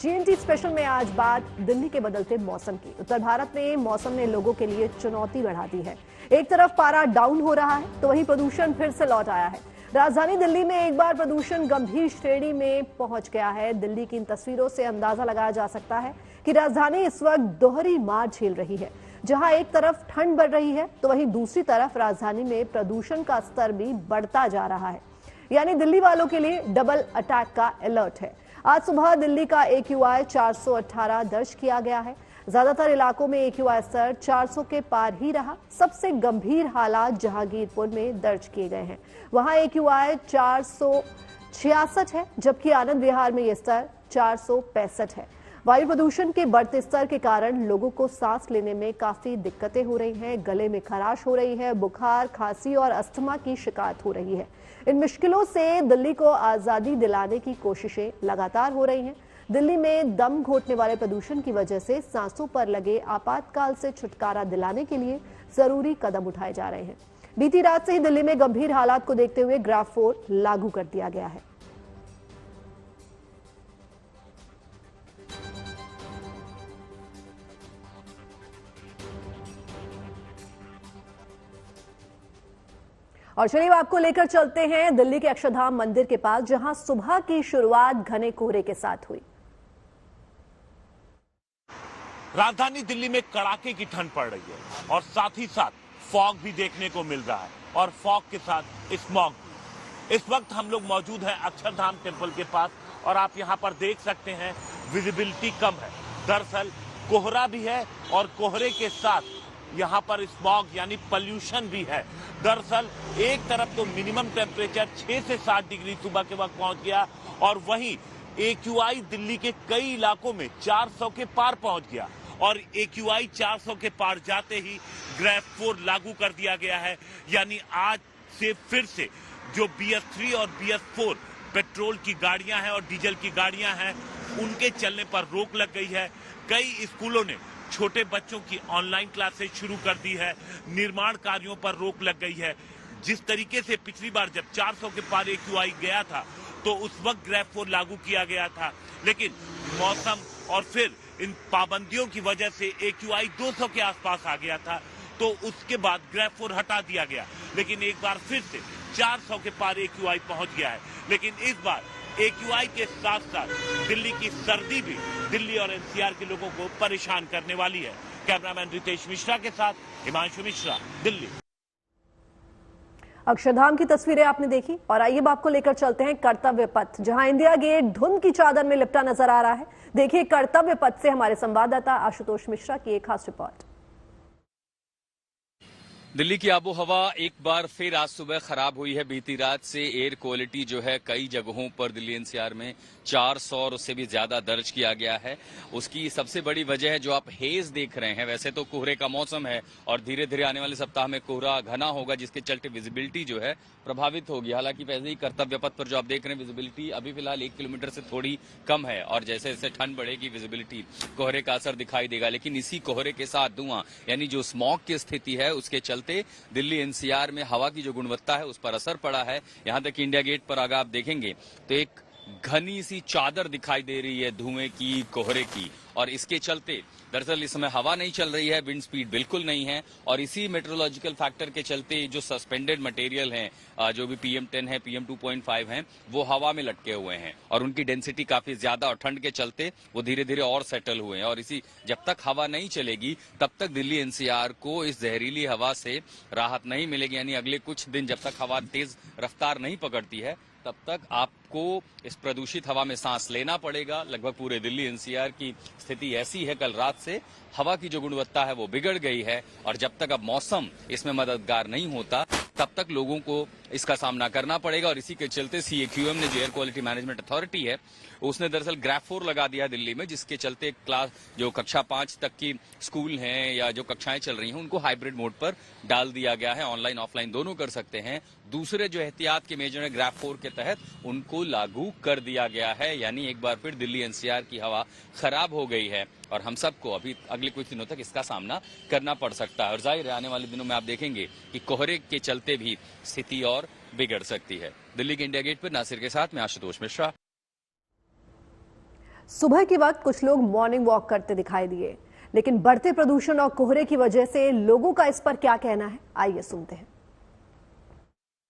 GNT special में आज बात दिल्ली के बदलते मौसम की। उत्तर भारत में मौसम ने लोगों के लिए चुनौती बढ़ा दी है। एक तरफ पारा डाउन हो रहा है तो वहीं प्रदूषण फिर से लौट आया है। राजधानी दिल्ली में एक बार प्रदूषण गंभीर श्रेणी में पहुंच गया है। दिल्ली की इन तस्वीरों से अंदाजा लगाया जा सकता है कि राजधानी इस वक्त दोहरी मार झेल रही है। जहां एक तरफ ठंड बढ़ रही है तो वहीं दूसरी तरफ राजधानी में प्रदूषण का स्तर भी बढ़ता जा रहा है। यानी दिल्ली वालों के लिए डबल अटैक का अलर्ट है। आज सुबह दिल्ली का AQI 418 दर्ज किया गया है। ज्यादातर इलाकों में AQI स्तर 400 के पार ही रहा। सबसे गंभीर हालात जहांगीरपुर में दर्ज किए गए हैं। वहां AQI 466 है, जबकि आनंद विहार में यह स्तर 465 है। वायु प्रदूषण के बढ़ते स्तर के कारण लोगों को सांस लेने में काफी दिक्कतें हो रही हैं। गले में खराश हो रही है, बुखार, खांसी और अस्थमा की शिकायत हो रही है। इन मुश्किलों से दिल्ली को आजादी दिलाने की कोशिशें लगातार हो रही हैं। दिल्ली में दम घोटने वाले प्रदूषण की वजह से सांसों पर लगे आपातकाल से छुटकारा दिलाने के लिए जरूरी कदम उठाए जा रहे हैं। बीती रात से ही दिल्ली में गंभीर हालात को देखते हुए ग्राफ 4 लागू कर दिया गया है। और चलिए आपको लेकर चलते हैं दिल्ली के अक्षरधाम मंदिर के पास, जहां सुबह की शुरुआत घने कोहरे के साथ हुई। राजधानी दिल्ली में कड़ाके की ठंड पड़ रही है और साथ ही साथ फॉग भी देखने को मिल रहा है और फॉग के साथ स्मॉग। इस वक्त हम लोग मौजूद हैं अक्षरधाम टेम्पल के पास और आप यहां पर देख सकते हैं विजिबिलिटी कम है। दरअसल कोहरा भी है और कोहरे के साथ यहाँ पर स्मॉग यानी पॉल्यूशन भी है। दरअसल एक तरफ तो मिनिमम टेम्परेचर 6 से 7 डिग्री सुबह के वक्त पहुंच गया और वहीं AQI दिल्ली के कई इलाकों में 400 के पार पहुंच गया और AQI 400 के पार जाते ही ग्राफ 4 लागू कर दिया गया है। यानी आज से फिर से जो BS3 और BS4 पेट्रोल की गाड़ियां हैं और डीजल की गाड़ियां हैं उनके चलने पर रोक लग गई है। कई स्कूलों ने छोटे बच्चों की ऑनलाइन क्लासेस शुरू कर दी है। निर्माण कार्यों पर रोक लग गई है। जिस तरीके से पिछली बार जब 400 के पार AQI गया था तो उस वक्त ग्राफ 4 लागू किया गया था, लेकिन मौसम और फिर इन पाबंदियों की वजह से AQI 200 के आसपास आ गया था, तो उसके बाद ग्राफ 4 हटा दिया गया। लेकिन एक बार फिर से 400 के पार AQI पहुंच गया है। लेकिन इस बार AQI के साथ साथ दिल्ली की सर्दी भी दिल्ली और NCR के लोगों को परेशान करने वाली है। कैमरामैन रितेश मिश्रा के साथ हिमांशु मिश्रा, दिल्ली। अक्षरधाम की तस्वीरें आपने देखी और आइए अब आपको लेकर चलते हैं कर्तव्य पथ, जहां इंडिया गेट धुंध की चादर में लिपटा नजर आ रहा है। देखिए कर्तव्य पथ से हमारे संवाददाता आशुतोष मिश्रा की एक खास रिपोर्ट। दिल्ली की आबो हवा एक बार फिर आज सुबह खराब हुई है। बीती रात से एयर क्वालिटी जो है कई जगहों पर दिल्ली NCR में 400 और उससे भी ज्यादा दर्ज किया गया है। उसकी सबसे बड़ी वजह है जो आप हेज देख रहे हैं। वैसे तो कोहरे का मौसम है और धीरे धीरे आने वाले सप्ताह में कोहरा घना होगा, जिसके चलते विजिबिलिटी जो है प्रभावित होगी। हालांकि पहले ही कर्तव्य पथ पर जो आप देख रहे हैं विजिबिलिटी अभी फिलहाल 1 किलोमीटर से थोड़ी कम है और जैसे जैसे ठंड बढ़ेगी विजिबिलिटी कोहरे का असर दिखाई देगा। लेकिन इसी कोहरे के साथ धुआं यानी जो स्मॉग की स्थिति है उसके चलते दिल्ली NCR में हवा की जो गुणवत्ता है उस पर असर पड़ा है। यहां तक इंडिया गेट पर अगर आप देखेंगे तो एक घनी सी चादर दिखाई दे रही है धुएं की, कोहरे की, और इसके चलते दरअसल इस समय हवा नहीं चल रही है, विंड स्पीड बिल्कुल नहीं है और इसी मेट्रोलॉजिकल फैक्टर के चलते जो सस्पेंडेड मटेरियल हैं, जो भी PM10 है, PM2.5 हैं, वो हवा में लटके हुए हैं और उनकी डेंसिटी काफी ज्यादा और ठंड के चलते वो धीरे धीरे और सेटल हुए हैं। और इसी जब तक हवा नहीं चलेगी तब तक दिल्ली NCR को इस जहरीली हवा से राहत नहीं मिलेगी। यानी अगले कुछ दिन जब तक हवा तेज रफ्तार नहीं पकड़ती है तब तक आपको इस प्रदूषित हवा में सांस लेना पड़ेगा। लगभग पूरे दिल्ली NCR की स्थिति ऐसी है, कल रात से हवा की जो गुणवत्ता है वो बिगड़ गई है और जब तक अब मौसम इसमें मददगार नहीं होता तब तक लोगों को इसका सामना करना पड़ेगा। और इसी के चलते CAQM ने जो एयर क्वालिटी मैनेजमेंट अथॉरिटी है उसने दरअसल ग्राफ 4 लगा दिया दिल्ली में, जिसके चलते क्लास जो कक्षा 5 तक की स्कूल हैं या जो कक्षाएं चल रही हैं उनको हाइब्रिड मोड पर डाल दिया गया है। ऑनलाइन ऑफलाइन दोनों कर सकते हैं। दूसरे जो एहतियात के मेजर है ग्राफ 4 के तहत उनको लागू कर दिया गया है। यानी एक बार फिर दिल्ली NCR की हवा खराब हो गई है और हम सबको अभी अगले कुछ दिनों तक इसका सामना करना पड़ सकता है। और जाहिर है आने वाले दिनों में आप देखेंगे कि कोहरे के चलते भी स्थिति और बिगड़ सकती है। दिल्ली के इंडिया गेट पर नासिर के साथ मैं आशुतोष मिश्रा। सुबह के वक्त कुछ लोग मॉर्निंग वॉक करते दिखाई दिए, लेकिन बढ़ते प्रदूषण और कोहरे की वजह से लोगों का इस पर क्या कहना है, आइए सुनते हैं।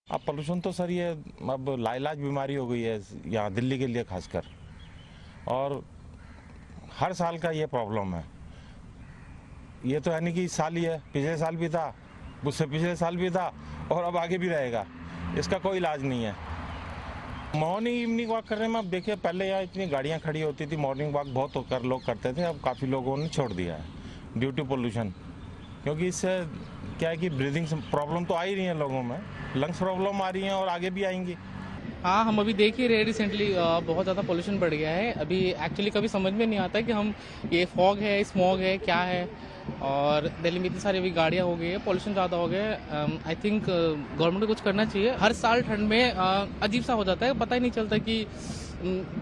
अब पोल्यूशन तो सर ये अब लाइलाज बीमारी हो गई है यहाँ दिल्ली के लिए खासकर, और हर साल का ये प्रॉब्लम है। ये तो है नहीं कि इस साल ही है, पिछले साल भी था, उससे पिछले साल भी था और अब आगे भी रहेगा। इसका कोई इलाज नहीं है। मॉर्निंग इवनिंग वॉक करने में अब देखिए, पहले यहाँ इतनी गाड़ियाँ खड़ी होती थी, मॉर्निंग वॉक बहुत लोग करते थे, अब काफ़ी लोगों ने छोड़ दिया है ड्यू टू पोल्यूशन। क्योंकि इससे क्या है कि ब्रीदिंग प्रॉब्लम तो आ ही रही है लोगों में, लंग्स प्रॉब्लम आ रही हैं और आगे भी आएंगी। हाँ, हम अभी देख ही रहे रिसेंटली बहुत ज़्यादा पोल्यूशन बढ़ गया है। अभी एक्चुअली कभी समझ में नहीं आता कि हम ये फॉग है, स्मॉग है, क्या है। और दिल्ली में इतनी सारी अभी गाड़ियाँ हो गई है, पोल्यूशन ज़्यादा हो गया है। आई थिंक गवर्नमेंट को कुछ करना चाहिए। हर साल ठंड में अजीब सा हो जाता है, पता ही नहीं चलता कि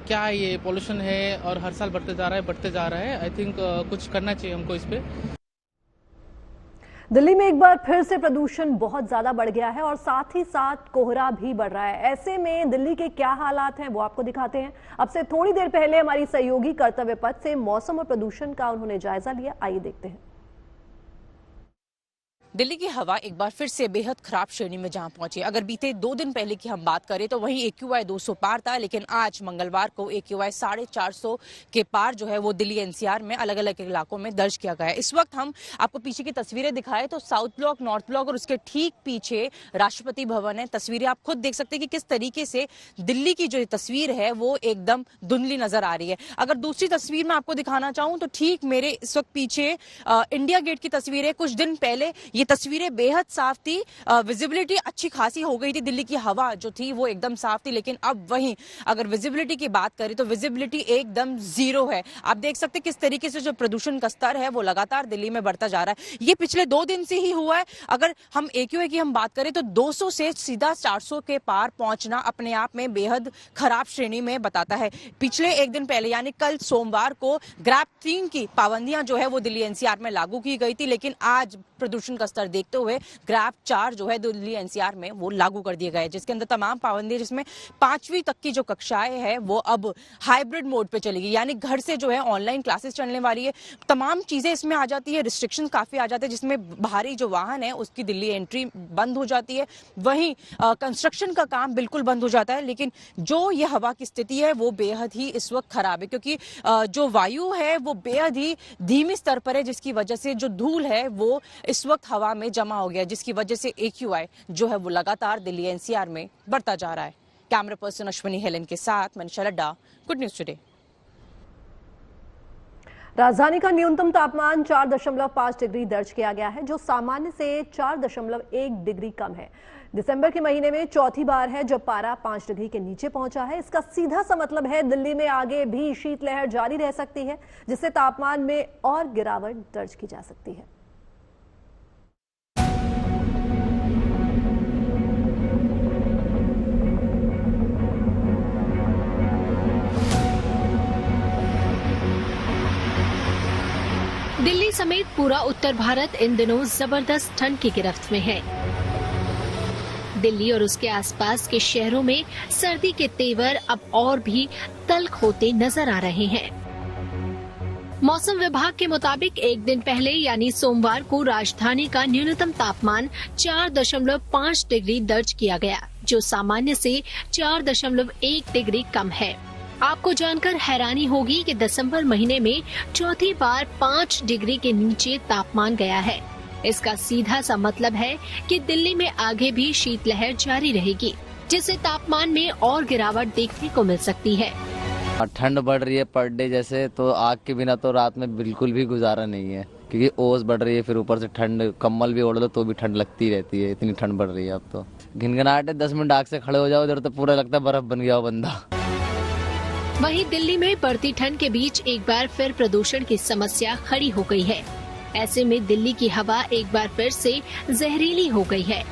क्या ये पोल्यूशन है, और हर साल बढ़ते जा रहा है। आई थिंक कुछ करना चाहिए हमको इस पर। दिल्ली में एक बार फिर से प्रदूषण बहुत ज्यादा बढ़ गया है और साथ ही साथ कोहरा भी बढ़ रहा है। ऐसे में दिल्ली के क्या हालात हैं वो आपको दिखाते हैं। अब से थोड़ी देर पहले हमारी सहयोगी कर्तव्य पथ से मौसम और प्रदूषण का उन्होंने जायजा लिया, आइए देखते हैं। दिल्ली की हवा एक बार फिर से बेहद खराब श्रेणी में जहां पहुंची। अगर बीते 2 दिन पहले की हम बात करें तो वहीं AQI 200 पार था, लेकिन आज मंगलवार को AQI 450 के पार जो है वो दिल्ली NCR में अलग अलग इलाकों में दर्ज किया गया है। इस वक्त हम आपको पीछे की तस्वीरें दिखाएं तो साउथ ब्लॉक, नॉर्थ ब्लॉक और उसके ठीक पीछे राष्ट्रपति भवन है। तस्वीरें आप खुद देख सकते हैं कि किस तरीके से दिल्ली की जो तस्वीर है वो एकदम धुंधली नजर आ रही है। अगर दूसरी तस्वीर मैं आपको दिखाना चाहूं तो ठीक मेरे इस वक्त पीछे इंडिया गेट की तस्वीर है। कुछ दिन पहले ये तस्वीरें बेहद साफ थी, विजिबिलिटी अच्छी खासी हो गई थी, दिल्ली की हवा जो थी वो एकदम साफ थी। लेकिन अब वहीं अगर विजिबिलिटी की बात करें तो विजिबिलिटी एकदम जीरो है। आप देख सकते हैं किस तरीके से जो प्रदूषण का स्तर है वो लगातार दिल्ली में बढ़ता जा रहा है। ये पिछले 2 दिन से ही हुआ है। अगर हम AQI की हम बात करें तो 200 से सीधा 400 के पार पहुंचना अपने आप में बेहद खराब श्रेणी में बताता है। पिछले 1 दिन पहले यानी कल सोमवार को ग्रैप 3 की पाबंदियां जो है वो दिल्ली NCR में लागू की गई थी, लेकिन आज प्रदूषण का स्तर देखते हुए ग्रैप 4 जो है दिल्ली NCR में वो लागू कर दिए गए, जिसके अंदर तमाम पाबंदियां, जिसमें 5वीं तक की जो कक्षाएं हैं वो अब हाइब्रिड मोड पे चलेगी, यानी घर से जो है ऑनलाइन क्लासेस चलने वाली है। तमाम चीजें इसमें आ जाती है, रिस्ट्रिक्शन काफी आ जाते हैं, जिसमें भारी जो वाहन है उसकी दिल्ली एंट्री बंद हो जाती है। वहीं कंस्ट्रक्शन का काम बिल्कुल बंद हो जाता है। लेकिन जो ये हवा की स्थिति है वो बेहद ही इस वक्त खराब है, क्योंकि जो वायु है वो बेहद ही धीमी स्तर पर है, जिसकी वजह से जो धूल है वो इस वक्त हवा में जमा हो गया, जिसकी वजह से AQI जो है वो लगातार दिल्ली NCR में बढ़ता जा रहा है। कैमरा पर्सन अश्विनी हेलन के साथ Manisha Ladda, good news today. राजधानी का न्यूनतम तापमान 4.5 डिग्री दर्ज किया गया है, जो सामान्य से 4.1 डिग्री कम है। दिसंबर के महीने में चौथी बार है जब पारा 5 डिग्री के नीचे पहुंचा है। इसका सीधा सा मतलब है दिल्ली में आगे भी शीतलहर जारी रह सकती है, जिससे तापमान में और गिरावट दर्ज की जा सकती है। दिल्ली समेत पूरा उत्तर भारत इन दिनों जबरदस्त ठंड की गिरफ्त में है। दिल्ली और उसके आसपास के शहरों में सर्दी के तेवर अब और भी तल्ख होते नजर आ रहे हैं। मौसम विभाग के मुताबिक 1 दिन पहले यानी सोमवार को राजधानी का न्यूनतम तापमान 4.5 डिग्री दर्ज किया गया, जो सामान्य से 4.1 डिग्री कम है। आपको जानकर हैरानी होगी कि दिसंबर महीने में चौथी बार 5 डिग्री के नीचे तापमान गया है। इसका सीधा सा मतलब है कि दिल्ली में आगे भी शीतलहर जारी रहेगी, जिससे तापमान में और गिरावट देखने को मिल सकती है। ठंड बढ़ रही है पर डे जैसे, तो आग के बिना तो रात में बिल्कुल भी गुजारा नहीं है, क्योंकि ओस बढ़ रही है, फिर ऊपर से ठंड, कम्बल भी ओढ़ लो तो भी ठंड लगती रहती है, इतनी ठंड बढ़ रही है। अब तो घिनघनाहट है, 10 मिनट आग से खड़े हो जाओ इधर तो पूरा लगता है बर्फ बन गया हो बंदा। वहीं दिल्ली में बढ़ती ठंड के बीच एक बार फिर प्रदूषण की समस्या खड़ी हो गई है। ऐसे में दिल्ली की हवा एक बार फिर से जहरीली हो गई है,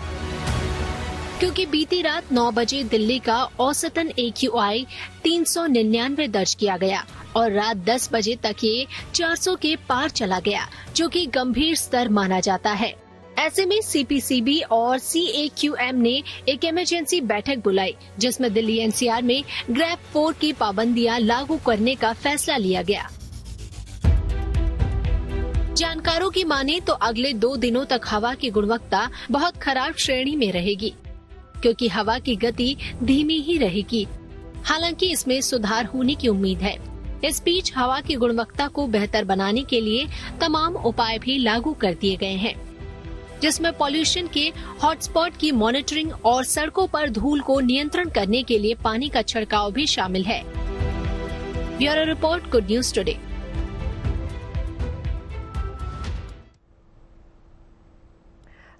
क्योंकि बीती रात 9 बजे दिल्ली का औसतन AQI 399 दर्ज किया गया और रात 10 बजे तक ये 400 के पार चला गया, जो कि गंभीर स्तर माना जाता है। ऐसे में CPCB और CAQM ने एक इमरजेंसी बैठक बुलाई, जिसमें दिल्ली NCR में ग्रैप 4 की पाबंदियां लागू करने का फैसला लिया गया। जानकारों की माने तो अगले 2 दिनों तक हवा की गुणवत्ता बहुत खराब श्रेणी में रहेगी, क्योंकि हवा की गति धीमी ही रहेगी। हालांकि इसमें सुधार होने की उम्मीद है। इस बीच हवा की गुणवत्ता को बेहतर बनाने के लिए तमाम उपाय भी लागू कर दिए गए हैं, जिसमें पॉल्यूशन के हॉटस्पॉट की मॉनिटरिंग और सड़कों पर धूल को नियंत्रण करने के लिए पानी का छिड़काव भी शामिल है। Bureau report, good news today.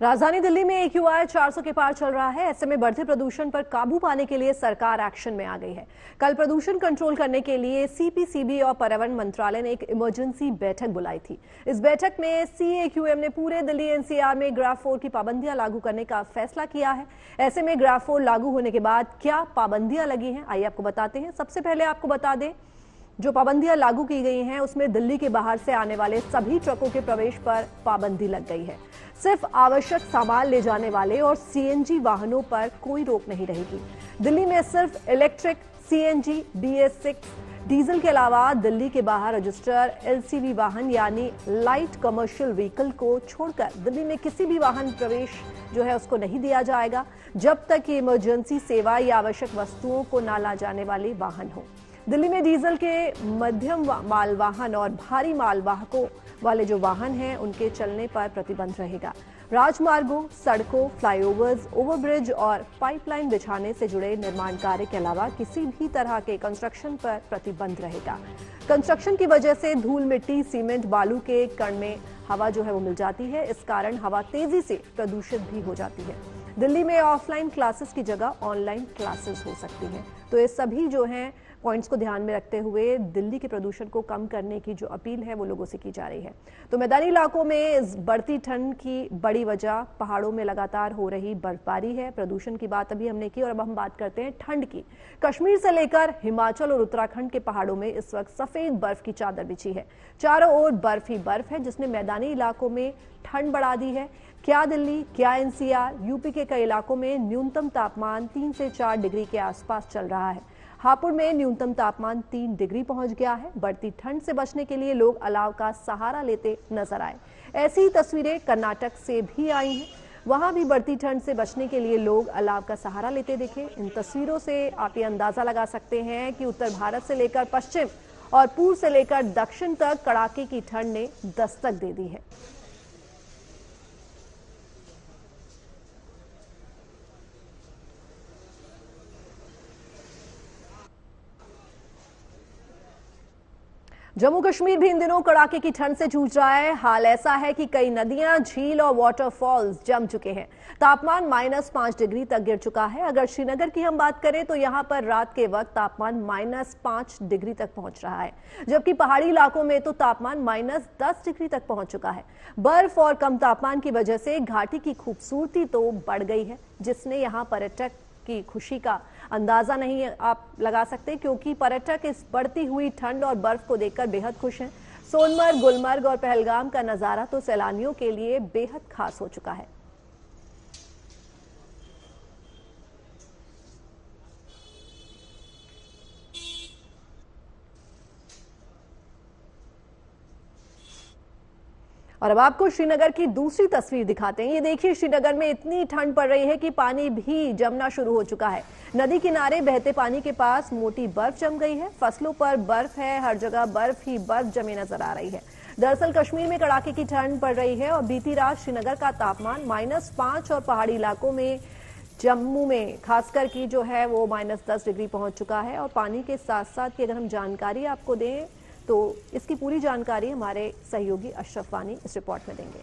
राजधानी दिल्ली में AQI 400 के पार चल रहा है। ऐसे में बढ़ते प्रदूषण पर काबू पाने के लिए सरकार एक्शन में आ गई है। कल प्रदूषण कंट्रोल करने के लिए CPCB और पर्यावरण मंत्रालय ने एक इमरजेंसी बैठक बुलाई थी। इस बैठक में CAQM ने पूरे दिल्ली NCR में ग्रैप 4 की पाबंदियां लागू करने का फैसला किया है। ऐसे में ग्रैप 4 लागू होने के बाद क्या पाबंदियां लगी हैं, आइए आपको बताते हैं। सबसे पहले आपको बता दें, जो पाबंदियां लागू की गई हैं उसमें दिल्ली के बाहर से आने वाले सभी ट्रकों के प्रवेश पर पाबंदी लग गई है। सिर्फ आवश्यक सामान ले जाने वाले और CNG वाहनों पर कोई रोक नहीं रहेगी। दिल्ली में सिर्फ इलेक्ट्रिक, CNG, BS6, डीजल के अलावा दिल्ली के बाहर रजिस्टर LCV वाहन यानी लाइट कमर्शियल व्हीकल को छोड़कर दिल्ली में किसी भी वाहन प्रवेश जो है उसको नहीं दिया जाएगा, जब तक ये इमरजेंसी सेवा या आवश्यक वस्तुओं को ना ला जाने वाले वाहन हो। दिल्ली में डीजल के मध्यम माल वाहन और भारी माल वाहकों वाले जो वाहन हैं उनके चलने पर प्रतिबंध रहेगा। राजमार्गों, सड़कों, फ्लाईओवर्स, ओवरब्रिज और पाइपलाइन बिछाने से जुड़े निर्माण कार्य के अलावा किसी भी तरह के कंस्ट्रक्शन पर प्रतिबंध रहेगा। कंस्ट्रक्शन की वजह से धूल, मिट्टी, सीमेंट, बालू के कण में हवा जो है वो मिल जाती है। इस कारण हवा तेजी से प्रदूषित भी हो जाती है। दिल्ली में ऑफलाइन क्लासेस की जगह ऑनलाइन क्लासेस हो सकती हैं। तो ये सभी जो हैं पॉइंट्स को ध्यान में रखते हुए दिल्ली के प्रदूषण को कम करने की जो अपील है वो लोगों से की जा रही है। तो मैदानी इलाकों में इस बढ़ती ठंड की बड़ी वजह पहाड़ों में लगातार हो रही बर्फबारी है। प्रदूषण की बात अभी हमने की और अब हम बात करते हैं ठंड की। कश्मीर से लेकर हिमाचल और उत्तराखंड के पहाड़ों में इस वक्त सफेद बर्फ की चादर बिछी है। चारों ओर बर्फ ही बर्फ है, जिसने मैदानी इलाकों में ठंड बढ़ा दी है। क्या दिल्ली, क्या NCR, यूपी के कई इलाकों में न्यूनतम तापमान 3 से 4 डिग्री के आसपास चल रहा है। हापुड़ में न्यूनतम तापमान 3 डिग्री पहुंच गया है। बढ़ती ठंड से बचने के लिए लोग अलाव का सहारा लेते नजर आए। ऐसी ही तस्वीरें कर्नाटक से भी आई हैं। वहां भी बढ़ती ठंड से बचने के लिए लोग अलाव का सहारा लेते दिखे। इन तस्वीरों से आप ये अंदाजा लगा सकते हैं कि उत्तर भारत से लेकर पश्चिम और पूर्व से लेकर दक्षिण तक कड़ाके की ठंड ने दस्तक दे दी है। जम्मू कश्मीर भी इन दिनों कड़ाके की ठंड से जूझ रहा है। हाल ऐसा है कि कई नदियां, झील और वाटरफॉल्स जम चुके हैं। तापमान -5 डिग्री तक गिर चुका है। अगर श्रीनगर की हम बात करें तो यहां पर रात के वक्त तापमान -5 डिग्री तक पहुंच रहा है, जबकि पहाड़ी इलाकों में तो तापमान -10 डिग्री तक पहुंच चुका है। बर्फ और कम तापमान की वजह से घाटी की खूबसूरती तो बढ़ गई है, जिसने यहाँ पर्यटक की खुशी का अंदाजा नहीं आप लगा सकते, क्योंकि पर्यटक इस बढ़ती हुई ठंड और बर्फ को देखकर बेहद खुश हैं। सोनमर्ग, गुलमर्ग और पहलगाम का नजारा तो सैलानियों के लिए बेहद खास हो चुका है। और अब आपको श्रीनगर की दूसरी तस्वीर दिखाते हैं। ये देखिए, श्रीनगर में इतनी ठंड पड़ रही है कि पानी भी जमना शुरू हो चुका है। नदी किनारे बहते पानी के पास मोटी बर्फ जम गई है। फसलों पर बर्फ है, हर जगह बर्फ ही बर्फ जमी नजर आ रही है। दरअसल कश्मीर में कड़ाके की ठंड पड़ रही है और बीती रात श्रीनगर का तापमान -5 और पहाड़ी इलाकों में जम्मू में खासकर की जो है वो -10 डिग्री पहुंच चुका है। और पानी के साथ साथ की अगर हम जानकारी आपको दें तो इसकी पूरी जानकारी हमारे सहयोगी अशरफ वानी इस रिपोर्ट में देंगे।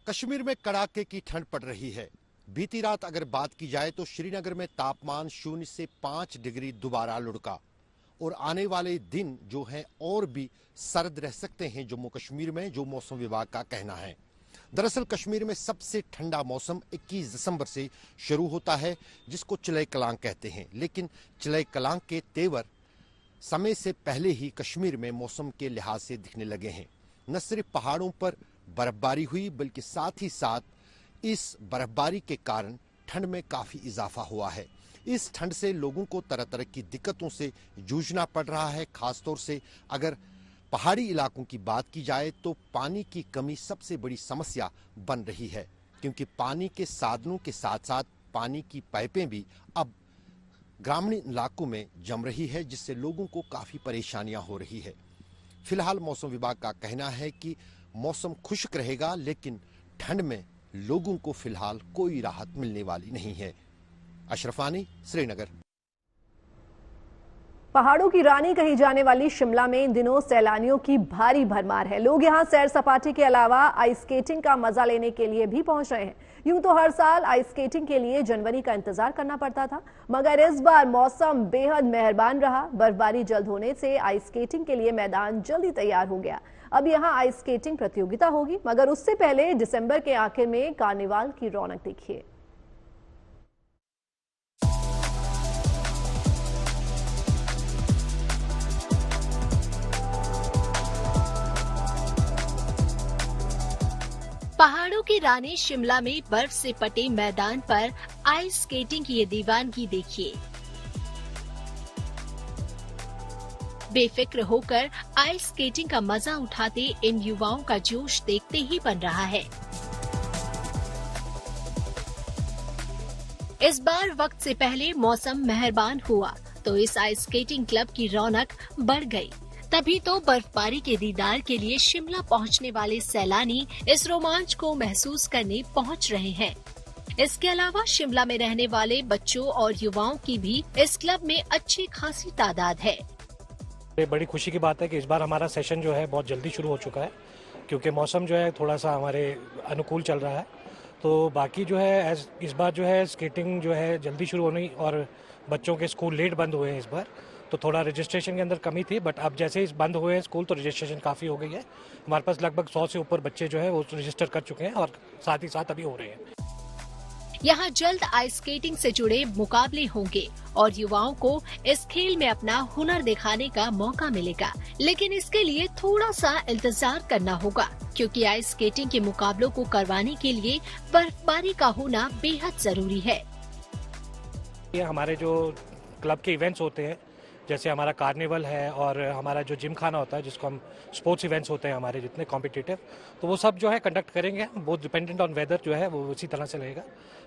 कश्मीर में कड़ाके की ठंड पड़ रही है। बीती रात अगर बात की जाए तो श्रीनगर में तापमान 0 से 5 डिग्री दोबारा लुढ़का और आने वाले दिन जो है और भी सर्द रह सकते हैं जम्मू कश्मीर में, जो मौसम विभाग का कहना है। दरअसल कश्मीर में सबसे ठंडा मौसम 21 दिसंबर से शुरू होता है, जिसको चिलय कलांग कहते हैं। लेकिन चिलय कलांग के तेवर समय से पहले ही कश्मीर में मौसम के लिहाज से दिखने लगे हैं। न सिर्फ पहाड़ों पर बर्फबारी हुई, बल्कि साथ ही साथ इस बर्फबारी के कारण ठंड में काफी इजाफा हुआ है। इस ठंड से लोगों को तरह तरह की दिक्कतों से जूझना पड़ रहा है। खासतौर से अगर पहाड़ी इलाकों की बात की जाए तो पानी की कमी सबसे बड़ी समस्या बन रही है, क्योंकि पानी के साधनों के साथ साथ पानी की पाइपें भी अब ग्रामीण इलाकों में जम रही है, जिससे लोगों को काफी परेशानियां हो रही है। फिलहाल मौसम विभाग का कहना है कि मौसम खुश्क रहेगा, लेकिन ठंड में लोगों को फिलहाल कोई राहत मिलने वाली नहीं है। अशरफानी, श्रीनगर। पहाड़ों की रानी कही जाने वाली शिमला में इन दिनों सैलानियों की भारी भरमार है। लोग यहां सैर सपाटे के अलावा आइस स्केटिंग का मजा लेने के लिए भी पहुंच रहे हैं। यूं तो हर साल आइस स्केटिंग के लिए जनवरी का इंतजार करना पड़ता था, मगर इस बार मौसम बेहद मेहरबान रहा। बर्फबारी जल्द होने से आइस स्केटिंग के लिए मैदान जल्दी तैयार हो गया। अब यहां आइस स्केटिंग प्रतियोगिता होगी, मगर उससे पहले दिसंबर के आखिर में कार्निवाल की रौनक देखिए। पहाड़ों की रानी शिमला में बर्फ से पटे मैदान पर आइस स्केटिंग की ये दीवानगी देखिए। बेफिक्र होकर आइस स्केटिंग का मजा उठाते इन युवाओं का जोश देखते ही बन रहा है। इस बार वक्त से पहले मौसम मेहरबान हुआ तो इस आइस स्केटिंग क्लब की रौनक बढ़ गई। तभी तो बर्फबारी के दीदार के लिए शिमला पहुंचने वाले सैलानी इस रोमांच को महसूस करने पहुंच रहे हैं। इसके अलावा शिमला में रहने वाले बच्चों और युवाओं की भी इस क्लब में अच्छी खासी तादाद है। ये बड़ी खुशी की बात है कि इस बार हमारा सेशन जो है बहुत जल्दी शुरू हो चुका है, क्योंकि मौसम जो है थोड़ा सा हमारे अनुकूल चल रहा है। तो बाकी जो है इस बार जो है स्केटिंग जो है जल्दी शुरू होनी, और बच्चों के स्कूल लेट बंद हुए हैं इस बार, तो थोड़ा रजिस्ट्रेशन के अंदर कमी थी। बट अब जैसे ही बंद हुए हैं स्कूल तो रजिस्ट्रेशन काफ़ी हो गई है। हमारे पास लगभग 100 से ऊपर बच्चे जो है वो रजिस्टर कर चुके हैं और साथ ही साथ अभी हो रहे हैं। यहाँ जल्द आइस स्केटिंग से जुड़े मुकाबले होंगे और युवाओं को इस खेल में अपना हुनर दिखाने का मौका मिलेगा, लेकिन इसके लिए थोड़ा सा इंतजार करना होगा, क्योंकि आइस स्केटिंग के मुकाबलों को करवाने के लिए बर्फबारी का होना बेहद जरूरी है। ये हमारे जो क्लब के इवेंट्स होते हैं, जैसे हमारा कार्निवल है और हमारा जो जिम खाना होता है, जिसको हम स्पोर्ट्स इवेंट्स होते हैं हमारे जितने कॉम्पिटिटिव, तो वो सब जो है कंडक्ट करेंगे। वो डिपेंडेंट ऑन वेदर जो है वो उसी तरह से रहेगा।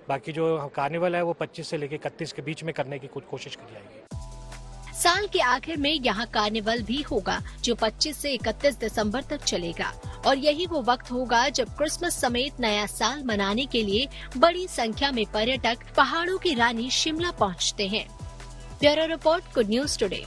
बाकी जो कार्निवल है वो 25 से लेकर 31 के बीच में करने की कुछ कोशिश की जाएगी। साल के आखिर में यहाँ कार्निवल भी होगा, जो 25 से 31 दिसंबर तक चलेगा, और यही वो वक्त होगा जब क्रिसमस समेत नया साल मनाने के लिए बड़ी संख्या में पर्यटक पहाड़ों की रानी शिमला पहुँचते हैं। Bureau report, good news today.